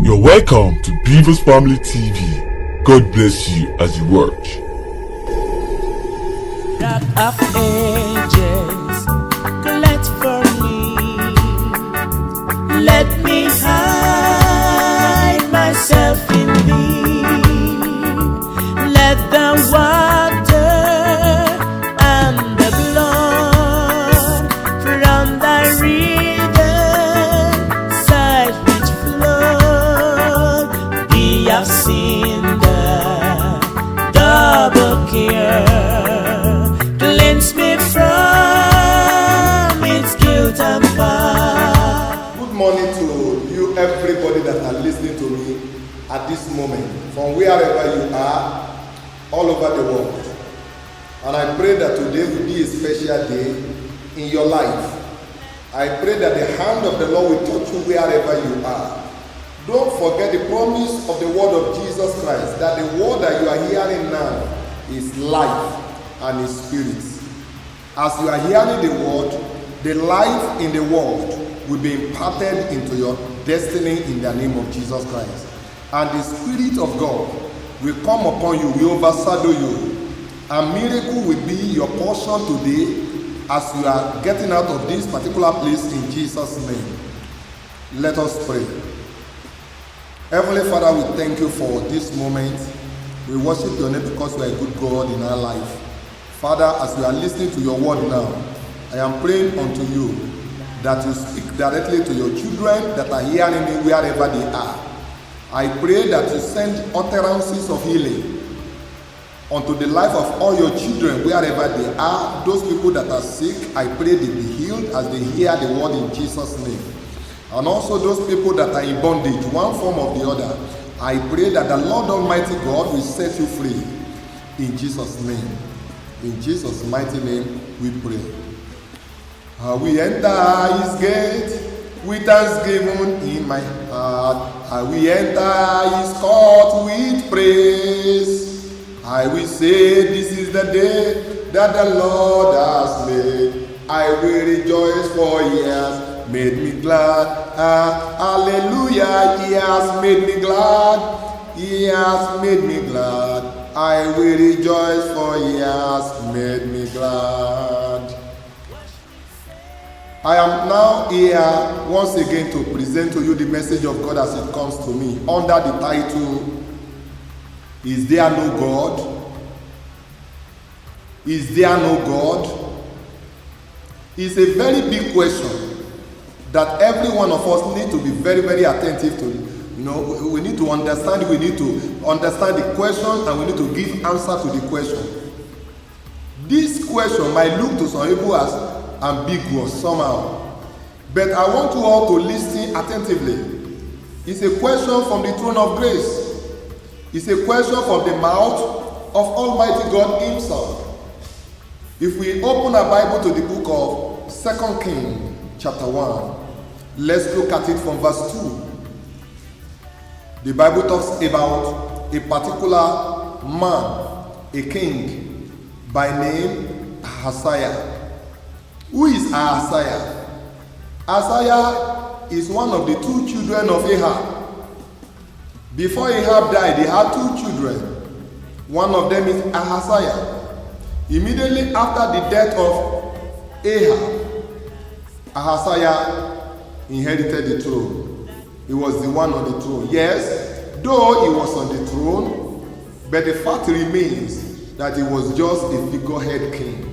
You're welcome to Beavers Family TV. God bless you as you watch. Rock of ages, collect for me. Let me hide myself in thee. Let the water and the blood from thy river side which flow be of sin the double care. Cleanse me from its guilt and power. Good morning to you, everybody that are listening to me at this moment, from wherever you are, all over the world. And I pray that today will be a special day in your life. I pray that the hand of the Lord will touch you wherever you are. Don't forget the promise of the word of Jesus Christ, that the word that you are hearing now is life and is spirit. As you are hearing the word, the life in the world will be imparted into your destiny in the name of Jesus Christ. And the Spirit of God will come upon you, will overshadow you. A miracle will be your portion today as you are getting out of this particular place in Jesus' name. Let us pray. Heavenly Father, we thank you for this moment. We worship your name because you are a good God in our life. Father, as we are listening to your word now, I am praying unto you that you speak directly to your children that are hearing me wherever they are. I pray that you send utterances of healing unto the life of all your children wherever they are. Those people that are sick, I pray they be healed as they hear the word in Jesus' name. And also those people that are in bondage, one form or the other, I pray that the Lord Almighty God will set you free in Jesus' name. In Jesus' mighty name we pray. We enter his gate with thanksgiving in my heart. I will enter his court with praise. I will say, this is the day that the Lord has made. I will rejoice, for he has made me glad. Hallelujah, he has made me glad. He has made me glad. I will rejoice, for he has made me glad. I am now here once again to present to you the message of God as it comes to me under the title, Is There No God? Is there no God? It's a very big question that every one of us need to be very, very attentive to. We need to understand. We need to understand the question, and we need to give answer to the question. This question might look to some people as ambiguous somehow, but I want you all to listen attentively. It's a question from the throne of grace. It's a question from the mouth of Almighty God himself. If we open our Bible to the book of 2 Kings chapter 1, let's look at it from verse 2. The Bible talks about a particular man, a king, by name Ahaziah. Who is Ahaziah? Ahaziah is one of the two children of Ahab. Before Ahab died, he had two children. One of them is Ahaziah. Immediately after the death of Ahab, Ahaziah inherited the throne. He was the one on the throne. Yes, though he was on the throne, but the fact remains that he was just a figurehead king.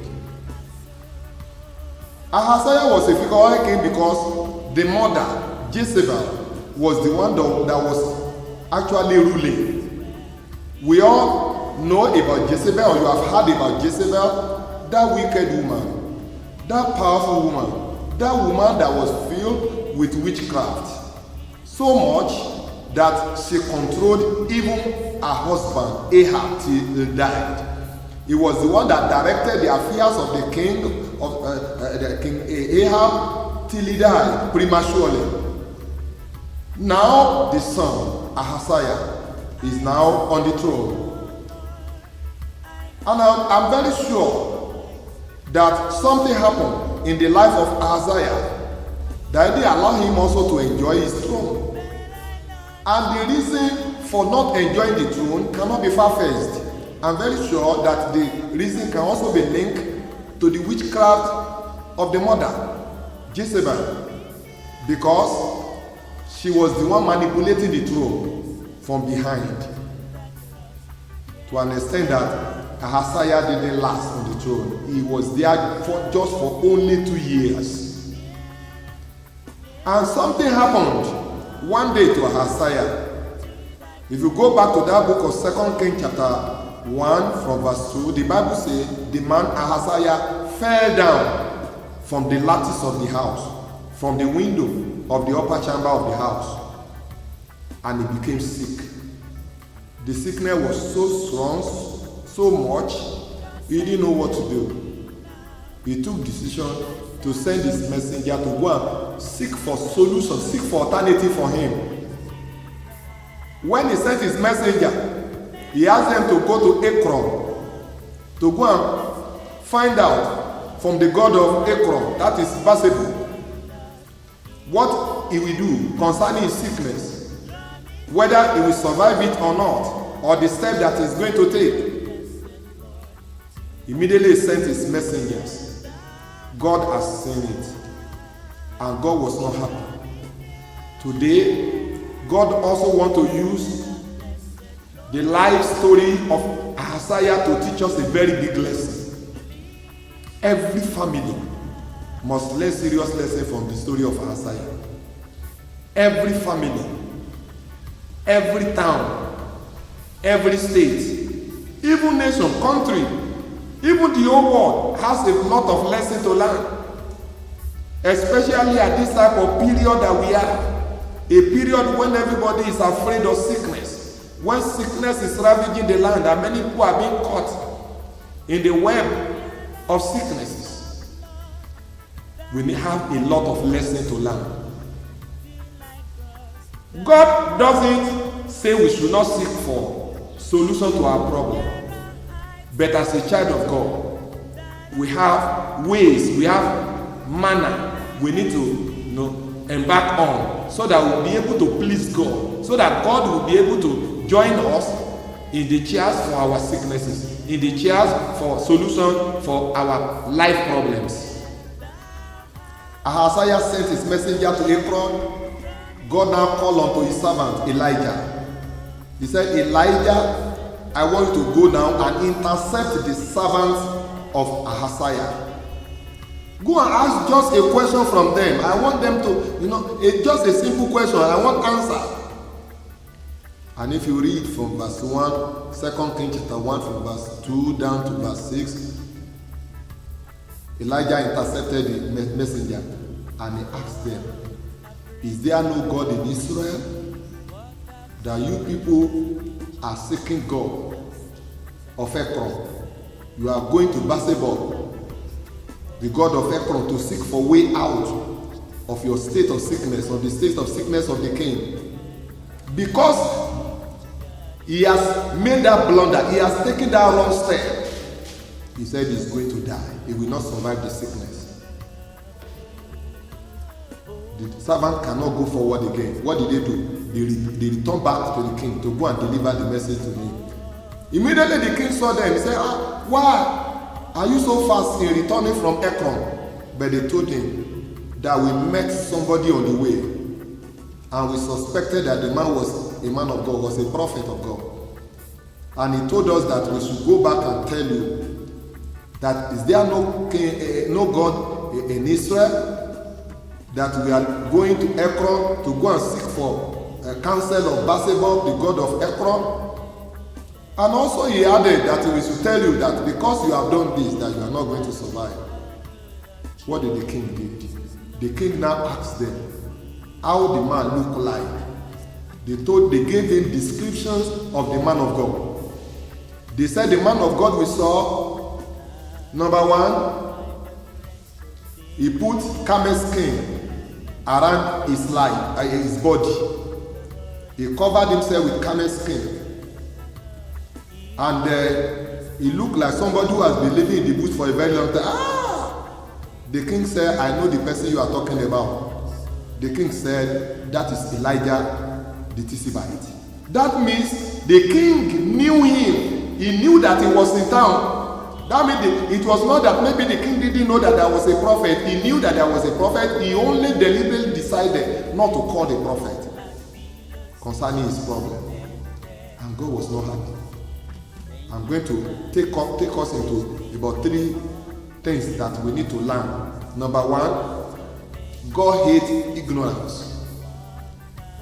Ahaziah was a figurehead king because the mother, Jezebel, was the one that was actually ruling. We all know about Jezebel, or you have heard about Jezebel, that wicked woman, that powerful woman, that woman that was filled with witchcraft. So much that she controlled even her husband, Ahab, till he died. He was the one that directed the affairs of the king Ahab till he died prematurely. Now the son, Ahaziah, is now on the throne. And I'm very sure that something happened in the life of Ahaziah that they allow him also to enjoy his throne. And the reason for not enjoying the throne cannot be far-fetched. I'm very sure that the reason can also be linked to the witchcraft of the mother, Jezebel, because she was the one manipulating the throne from behind, to an extent that Ahaziah didn't last on the throne. He was there just for only 2 years. And something happened one day to Ahaziah. If you go back to that book of 2 Kings chapter 1 from verse 2, the Bible says the man Ahaziah fell down from the lattice of the house, from the window of the upper chamber of the house, and he became sick. The sickness was so strong, so much, he didn't know what to do. He took decision to send his messenger to go and seek for solution, seek for alternative for him. When he sent his messenger, he asked them to go to Ekron, to go and find out from the god of Ekron, that is Beelzebub, what he will do concerning his sickness, whether he will survive it or not, or the step that he's going to take. Immediately sent his messengers. God has seen it, and God was not happy. Today, God also wants to use the life story of Ahaziah to teach us a very big lesson. Every family must learn serious lesson from the story of Ahaziah. Every family, every town, every state, even nation, country, even the whole world has a lot of lesson to learn, especially at this type of period that we are, a period when everybody is afraid of sickness, when sickness is ravaging the land and many people are being caught in the web of sicknesses. We have a lot of lesson to learn. God doesn't say we should not seek for solution to our problem. But as a child of God, we have ways, we have manner we need to embark on, so that we'll be able to please God, so that God will be able to join us in the chairs for our sicknesses, in the chairs for solution for our life problems. Ahaziah sent his messenger to Ekron. God now called unto his servant Elijah. He said, Elijah, I want you to go now and intercept the servants of Ahaziah. Go and ask just a question from them. I want them to, just a simple question. I want answer. And if you read from verse 1, 2 Kings chapter 1, from verse 2 down to verse 6, Elijah intercepted the messenger and he asked them, is there no God in Israel, that you people are seeking God of Ekron? You are going to Beelzebub, the god of Ekron, to seek for way out of your state of sickness, or the state of sickness of the king. Because he has made that blunder, he has taken that wrong step, he said he's going to die. He will not survive the sickness. The servant cannot go forward again. What did they do? They returned back to the king to go and deliver the message to him. Immediately the king saw them. He said, why are you so fast in returning from Ekron? But they told him that we met somebody on the way, and we suspected that the man was a man of God, was a prophet of God. And he told us that we should go back and tell you that is there no God in Israel, that we are going to Ekron to go and seek for counsel of Beelzebub, the god of Ekron. And also he added that we should tell you that because you have done this, that you are not going to survive. What did the king do? The king now asked them how the man looked like. They gave him descriptions of the man of God. They said the man of God we saw, number one, he put camel skin around his body. He covered himself with camel skin. And he looked like somebody who has been living in the bush for a very long time. The king said, I know the person you are talking about. The king said, that is Elijah the Tishbite. That means the king knew him. He knew that he was in town. That means it was not that maybe the king didn't know that there was a prophet. He knew that there was a prophet. He only deliberately decided not to call the prophet concerning his problem. And God was not happy. I'm going to take us into about 3 things that we need to learn. Number 1, God hates ignorance.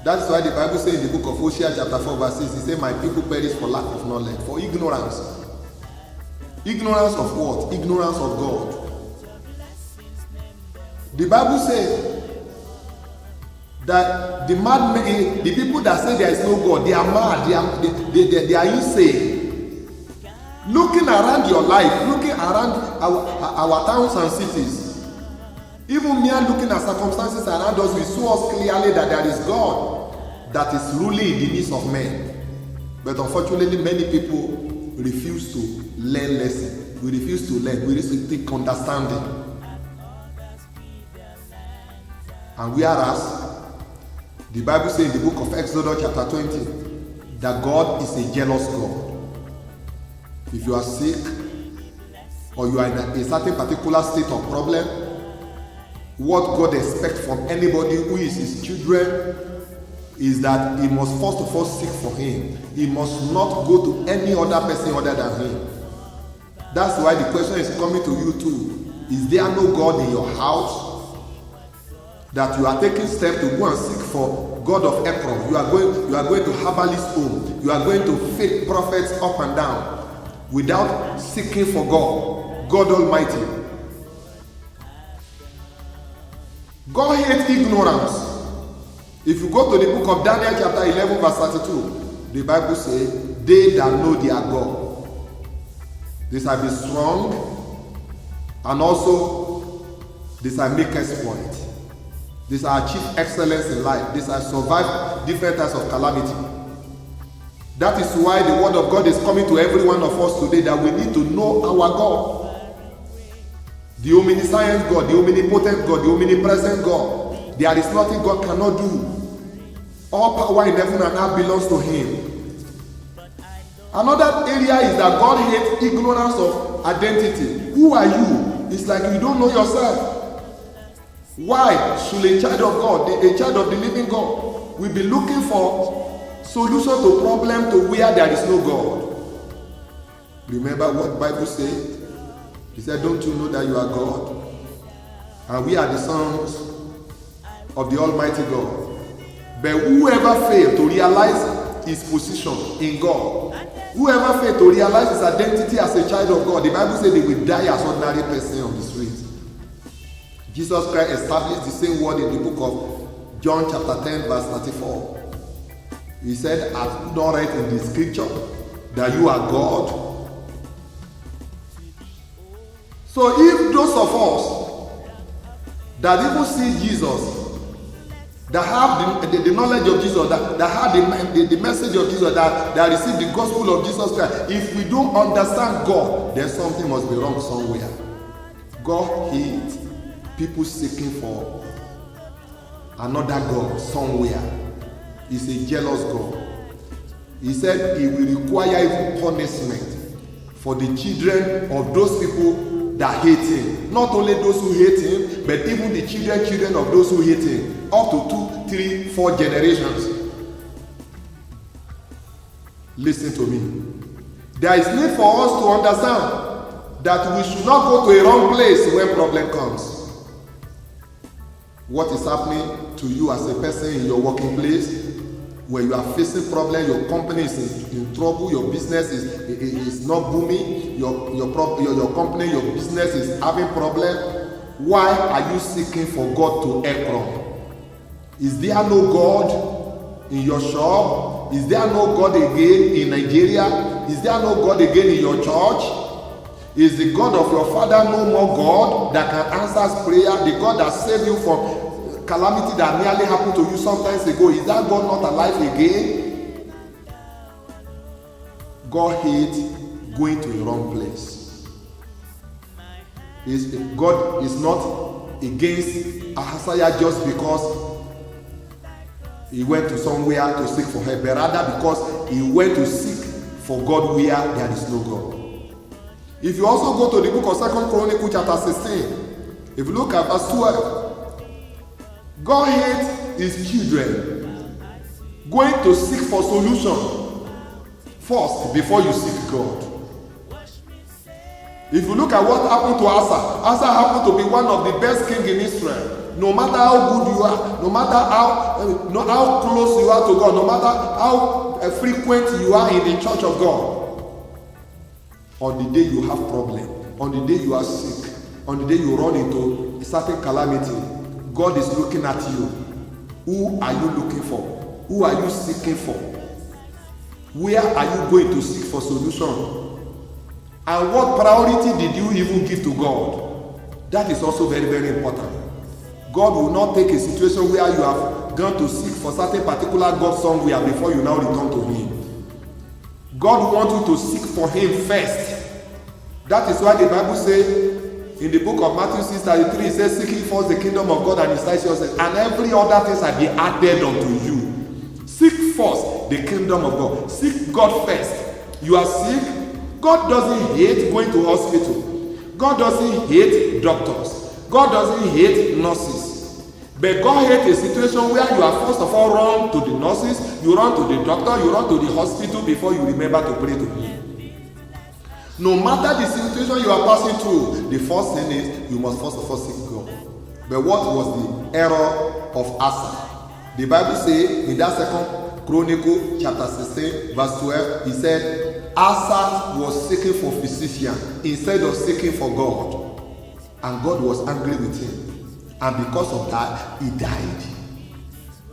That's why the Bible says in the book of Hosea chapter 4 verse 6, it says, my people perish for lack of knowledge, for ignorance. Ignorance of what? Ignorance of God. The Bible says that the mad, the people that say there is no God, they are mad, they are insane. Looking around your life, looking around our towns and cities, even mere looking at circumstances around us, we show us clearly that there is God that is ruling in the midst of men. But unfortunately, many people refuse to learn lessons. We refuse to learn. We refuse to take understanding. And whereas the Bible says in the book of Exodus chapter 20 that God is a jealous God. If you are sick or you are in a certain particular state of problem, what God expects from anybody who is his children is that he must first of all seek for him. He must not go to any other person other than him. That's why the question is coming to you too. Is there no God in your house? That you are taking steps to go and seek for God of Ekron. You are going to herbalist home. You are going to fake prophets up and down without seeking for God Almighty. God hates ignorance. If you go to the book of Daniel chapter 11 verse 32, the Bible says, they that know their God, they shall be strong, and also they shall make exploit. They shall achieve excellence in life. They shall survive different types of calamity. That is why the word of God is coming to every one of us today, that we need to know our God. The omniscient God, the omnipotent God, the omnipresent God. There is nothing God cannot do. All power in heaven and earth belongs to him. Another area is that God hates ignorance of identity. Who are you? It's like you don't know yourself. Why should a child of God, a child of the living God, will be looking for solution to problem to where there is no God? Remember what the Bible says? He said, don't you know that you are God? And we are the sons of the Almighty God. But whoever failed to realize his position in God, whoever failed to realize his identity as a child of God, the Bible says they will die as ordinary person on the street. Jesus Christ established the same word in the book of John chapter 10 verse 34. He said, as you not read in the scripture that you are God. So if those of us that even see Jesus, that have the knowledge of Jesus, that have the message of Jesus, that receive the gospel of Jesus Christ, if we don't understand God, then something must be wrong somewhere. God hates people seeking for another God somewhere. He's a jealous God. He said he will require even punishment for the children of those people that hate him. Not only those who hate him, but even the children of those who hate him. Up to 2, 3, 4 generations. Listen to me. There is need for us to understand that we should not go to a wrong place when problem comes. What is happening to you as a person in your working place, where you are facing problems, your company is in trouble, your business is not booming, your company, your business is having problem. Why are you seeking for God to Ekron? Is there no God in your shop? Is there no God again in Nigeria? Is there no God again in your church? Is the God of your father no more God that can answer prayer? The God that saved you from calamity that nearly happened to you sometimes ago, is that God not alive again? God hates going to a wrong place. God is not against Ahaziah just because he went to somewhere to seek for help, but rather because he went to seek for God where there is no God. If you also go to the book of 2 Chronicles chapter 16, if you look at verse 12, God hates his children going to seek for solution first before you seek God. If you look at what happened to Asa happened to be one of the best kings in Israel. No matter how good you are, no matter how close you are to God, no matter how frequent you are in the church of God, on the day you have problem, on the day you are sick, on the day you run into a certain calamity, God is looking at you. Who are you looking for? Who are you seeking for? Where are you going to seek for solution? And what priority did you even give to God? That is also very, very important. God will not take a situation where you have gone to seek for certain particular God somewhere before you now return to Him. God wants you to seek for Him first. That is why the Bible says in the book of Matthew 6:33, it says, "Seek ye first the kingdom of God and His righteousness, and every other thing shall be added unto you." Seek first the kingdom of God. Seek God first. You are sick. God doesn't hate going to hospital. God doesn't hate doctors. God doesn't hate nurses. But God hates a situation where you are first of all run to the nurses, you run to the doctor, you run to the hospital before you remember to pray to Him. No matter the situation you are passing through, the first thing is you must first of all seek God. But what was the error of Asa? The Bible says in that 2 Chronicles chapter 16 verse 12, he said Asa was seeking for physician instead of seeking for God. And God was angry with him. And because of that, he died.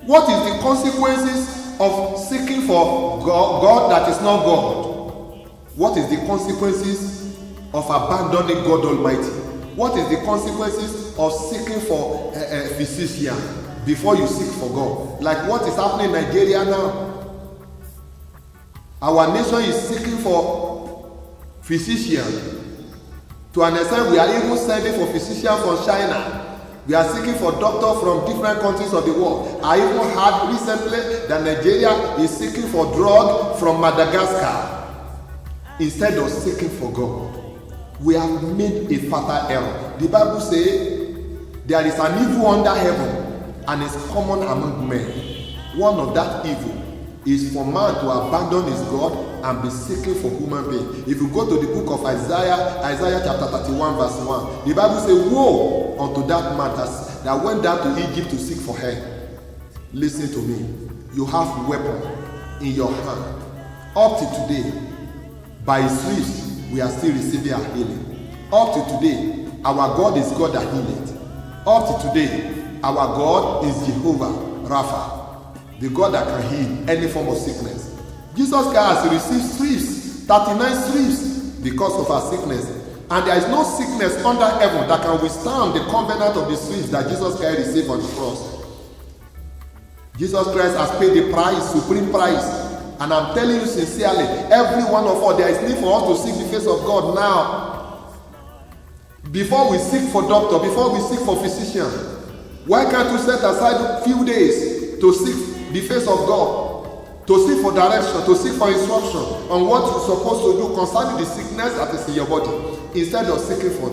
What is the consequences of seeking for God that is not God? What is the consequences of abandoning God Almighty? What is the consequences of seeking for a physician before you seek for God? Like what is happening in Nigeria now? Our nation is seeking for physicians. To an extent, we are even sending for physicians from China. We are seeking for doctors from different countries of the world. I even heard recently that Nigeria is seeking for drugs from Madagascar instead of seeking for God. We have made a fatal error. The Bible says there is an evil under heaven and it's common among men. One of that evil is for man to abandon his God and be seeking for human being. If you go to the book of Isaiah chapter 31 verse 1, the Bible says, "Woe unto that man that went down to Egypt to seek for help." Listen to me. You have weapon in your hand. Up to today, by His stripes, we are still receiving our healing. Up to today, our God is God that healeth. Up to today, our God is Jehovah Rapha, the God that can heal any form of sickness. Jesus Christ has received stripes, 39 stripes, because of our sickness. And there is no sickness under heaven that can withstand the covenant of the stripes that Jesus Christ received on the cross. Jesus Christ has paid the price, supreme price. And I'm telling you sincerely, every one of us, there is need for us to seek the face of God now. Before we seek for doctor, before we seek for physician, why can't you set aside a few days to seek the face of God? To seek for direction, to seek for instruction on what you're supposed to do concerning the sickness that is in your body, instead of seeking for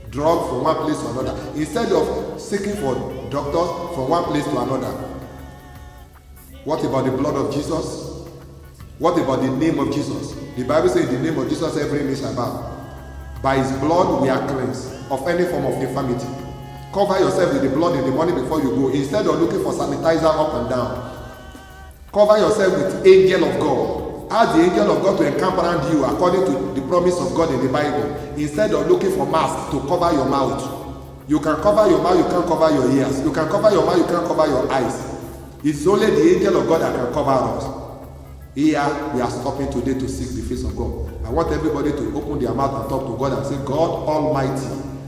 drugs from one place to another, instead of seeking for doctors from one place to another. What about the blood of Jesus? What about the name of Jesus? The Bible says, "In the name of Jesus, every knee shall bow." By His blood, we are cleansed of any form of infirmity. Cover yourself with the blood in the morning before you go, instead of looking for sanitizer up and down. Cover yourself with angel of God. Ask the angel of God to encamp around you according to the promise of God in the Bible, instead of looking for masks to cover your mouth. You can cover your mouth, you can't cover your ears. You can cover your mouth, you can't cover your eyes. It's only the angel of God that can cover us. Here we are stopping today to seek the face of God. I want everybody to open their mouth and talk to God and say, "God Almighty,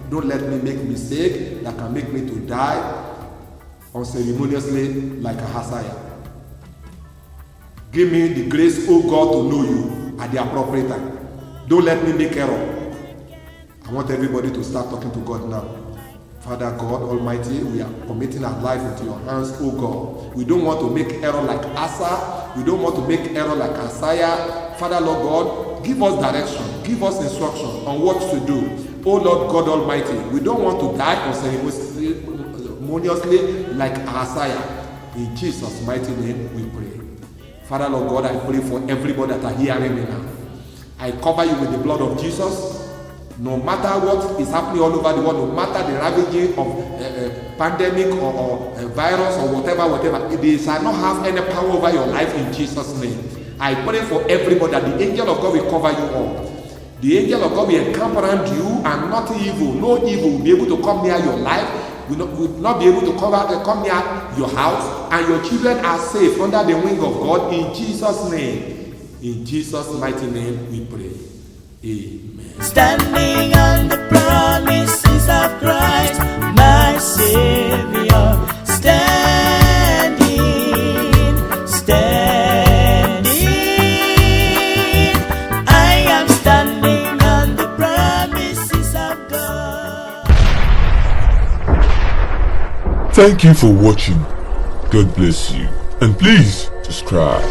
don't let me make mistake that can make me to die unceremoniously like Ahaziah. Give me the grace, oh God, to know you at the appropriate time. Don't let me make error." I want everybody to start talking to God now. Father God Almighty, we are committing our life into your hands, O God. We don't want to make error like Asa. We don't want to make error like Isaiah. Father, Lord God, give us direction. Give us instruction on what to do. O Lord God Almighty, we don't want to die unceremoniously like Isaiah. In Jesus' mighty name we pray. Father, Lord God, I pray for everybody that are hearing me now. I cover you with the blood of Jesus. No matter what is happening all over the world, no matter the ravaging of pandemic or virus or whatever, it shall not have any power over your life in Jesus' name. I pray for everybody that the angel of God will cover you all. The angel of God will encamp around you, and nothing evil, no evil will be able to come near your life, will not be able to come near your house, and your children are safe under the wing of God in Jesus' name. In Jesus' mighty name we pray. Amen. Standing on the promises of Christ, my Savior. Standing. I am standing on the promises of God. Thank you for watching. God bless you. And please subscribe.